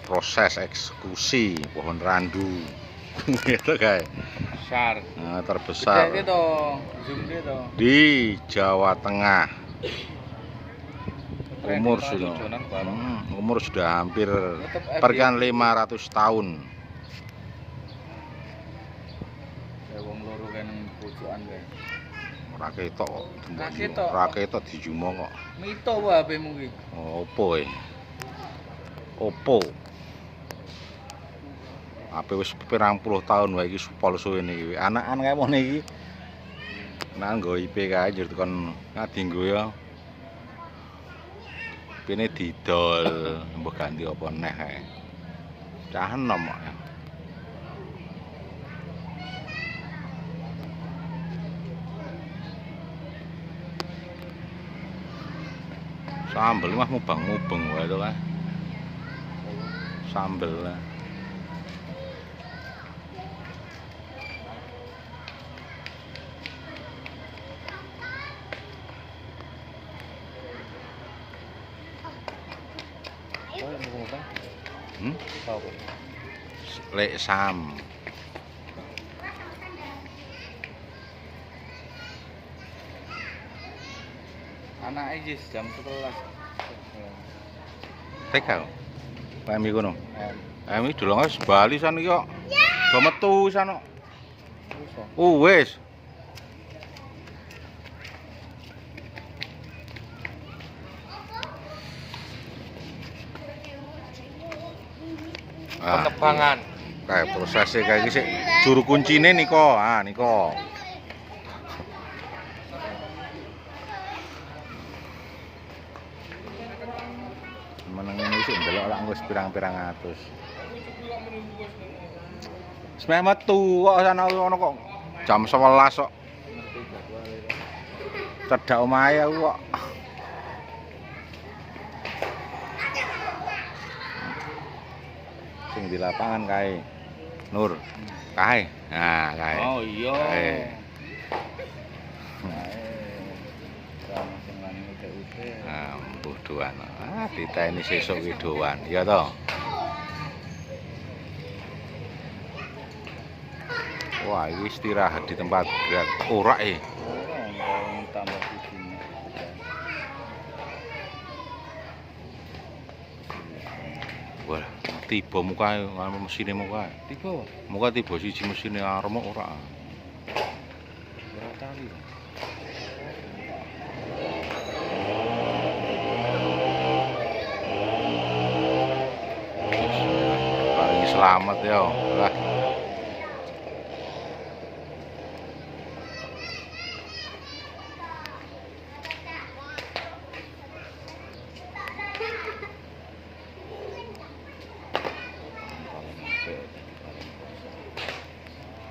proses eksekusi pohon randu. Gitu guys. Besar. Nah, terbesar Gede gitu, zoom gitu. di Jawa Tengah. Umur sudah hampir pergan 500 tahun. Ya wong loro kan pojokan kae. Ora ketok kok. Ora ketok. Ora ketok dijumo kok. Mito wae HP-mu ki. Oppo e. Oppo. HP wis pirang puluh tahun wae iki supol suwene iki. Anakan kae mon iki. Nang nggo IP kae njur tekan ngadinggo ya. Pine didol, mbok ganti apa neh kae. Cah enom kok. Sambel mah mubang-mubeng wae to kan. Sambel lah. Lek sam. Anake iki jam 11. Tegal. Pami kono. Pami dolonge Bali san iki kok. Do metu san kok. Wis. Penebangan. Kayak prosesnya kayak gini sih. Juru kuncine niko, niko. Meneng ini sih ndelok lak wis pirang-pirang atus. Semeh metu kok sana ono kok jam 11 kok. Cedhak omahe aku kok. Sing di lapangan kae. Nur. Kae. Nah, kae. Oh iya. Kae. Nah, mbuh doan. Diteni sesuk ki doan, ya toh. Wah, ini istirahat di tempat gerak ora Tambah sisine. Wah, tiba muka mesinnya muka. Tiba. Muka tiba siji mesinnya armok ora. Ora tali. Paling selamat ya. Lah.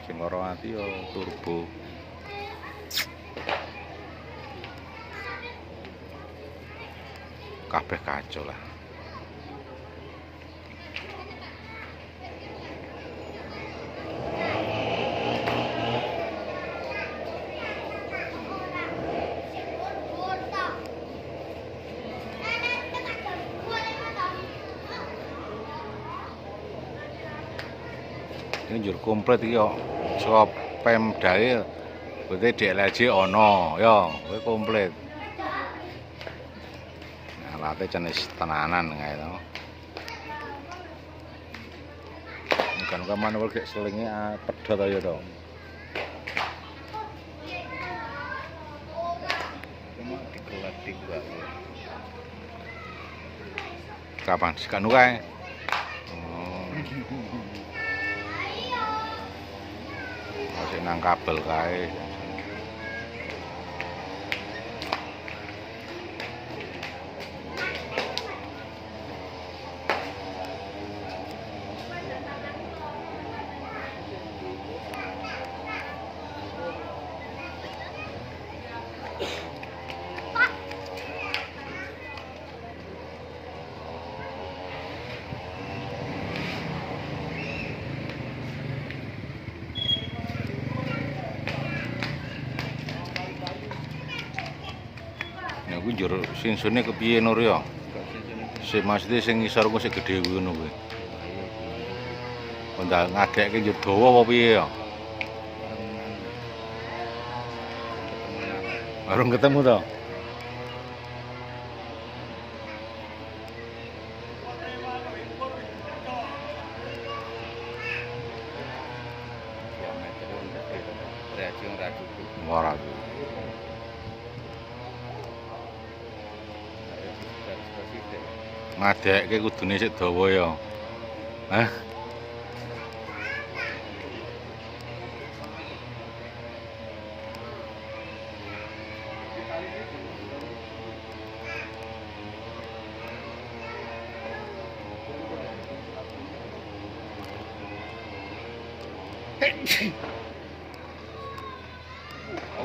Sing ora ati yo turbo. Kabeh kacau lah. Ini njur komplit iki kok. Saka Pemdae berarti DLJ ono ya, kuwi komplit. Alate jenis tenanan kae to. Kan manual gek selinge pedhot aja to. Cuma dikelat-kelat wae. Kapan sikanu kae? Masih nang kabel kae. Niku njur sinsune kepiye Nur ya? Sing maksudnya sing ngisor ku sing gedhe ngono kuwi. Ndak ngadekke njur dawa apa piye ya? Baru ketemu to. Ora. Ngadekke kudune sik dawa ya. Hah?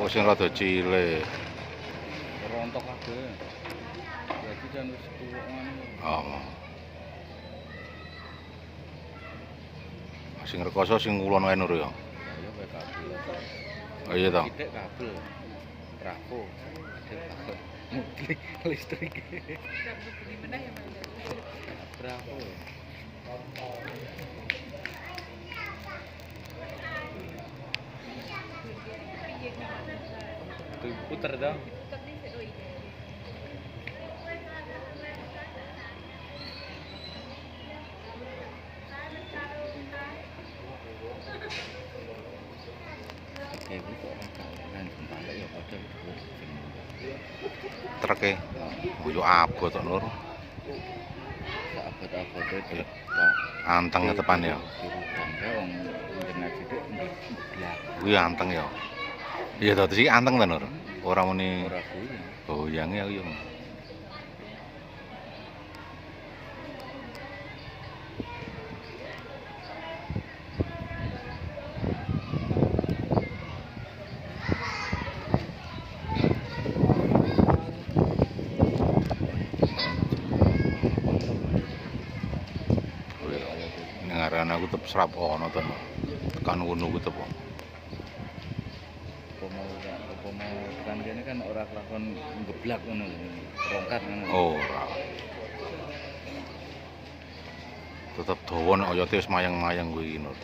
Oh sing rada cilik. Rontok kabeh. Berarti jan wis tuwek ngono. Oh. Sing rekoso sing kulon wae Nur ya. Ya kowe kabel. Oh iya to. Sithik kabel. Trafo. Mungkin listrik. Trafo. Tuh puter dong. Treke. Oh yo abot to Nur. Abot-abote truk. Anteng tepan ya. Kuwi anteng ya. Iya to sih anteng to Nur. Ora muni Ora kuwi. goyange aku yo. Ngarana aku tetep serap ono to. Tekan ngono ku tetep. Apa mau tekan kene kan ora kelakon ngeblak ngono lho. Rongkat ngono. Ora. Tetep dawa nek oyote wis mayang-mayang kuwi Nur.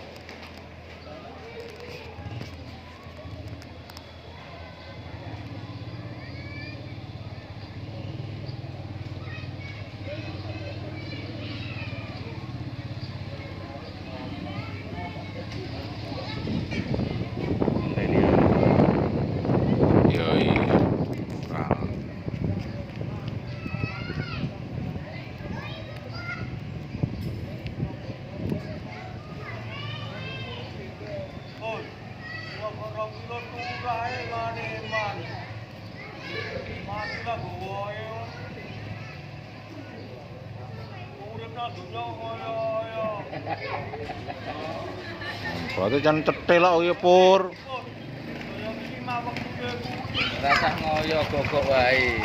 Yo iya. Ora. Berarti jan cetil kok ya Pur. Rasah ngoyo gogok wae.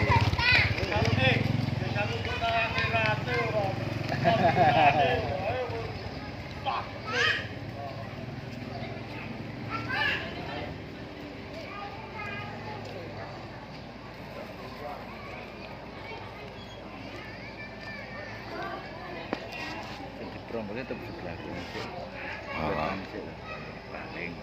Jadi perombolnya tetap sebelah kiri. Heeh. Paling.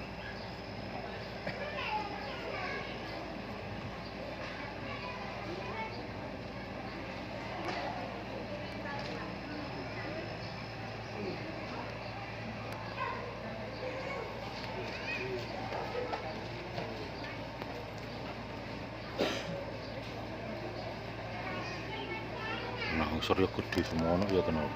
Nah, unsur ya gede semono ya tenan.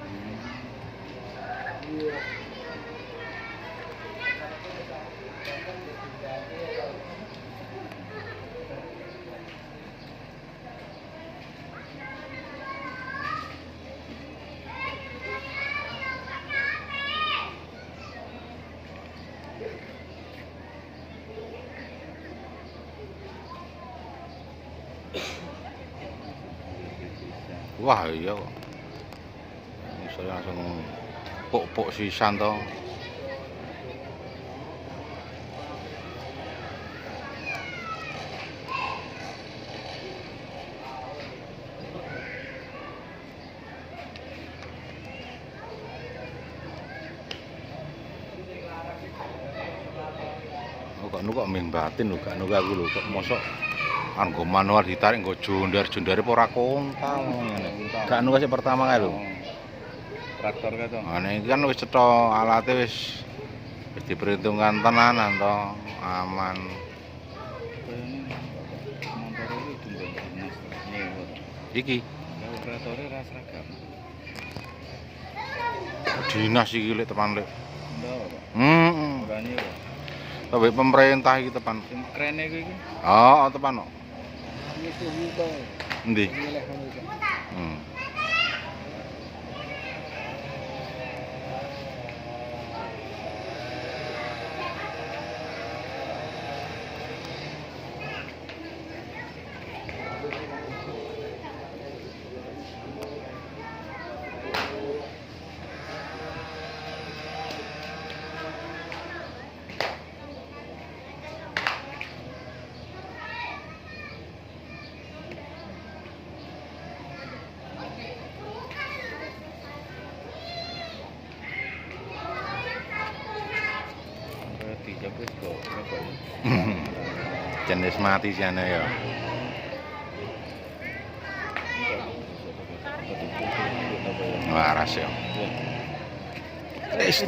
Wah iya kok. Ini saya langsung pok-pok sisan to. kok nu kok min batin lho gak nu aku lho kok mosok anggo manual ditarik nggo jondar-jondare apa ora kontal ngene. Gak nu sing pertama kae lho. Traktor kae to. Nah iki kan wis cetha alate wis diperhitungkan tenanan to, aman. Motor iki dunggon dinas nyewa. Iki Ya operatore ra seragam. dinas iki lek tepan lek. Ndak, Pak. Heeh. Ora nyewa. Tapi pemerintah iki tepan. Sing krene kuwi iki. Oh, tepan kok. Itu to. Endi? Milih ngono iki. Hmm. Dijabut kok repot. Jenis mati jane ya. Waras ya. Wis.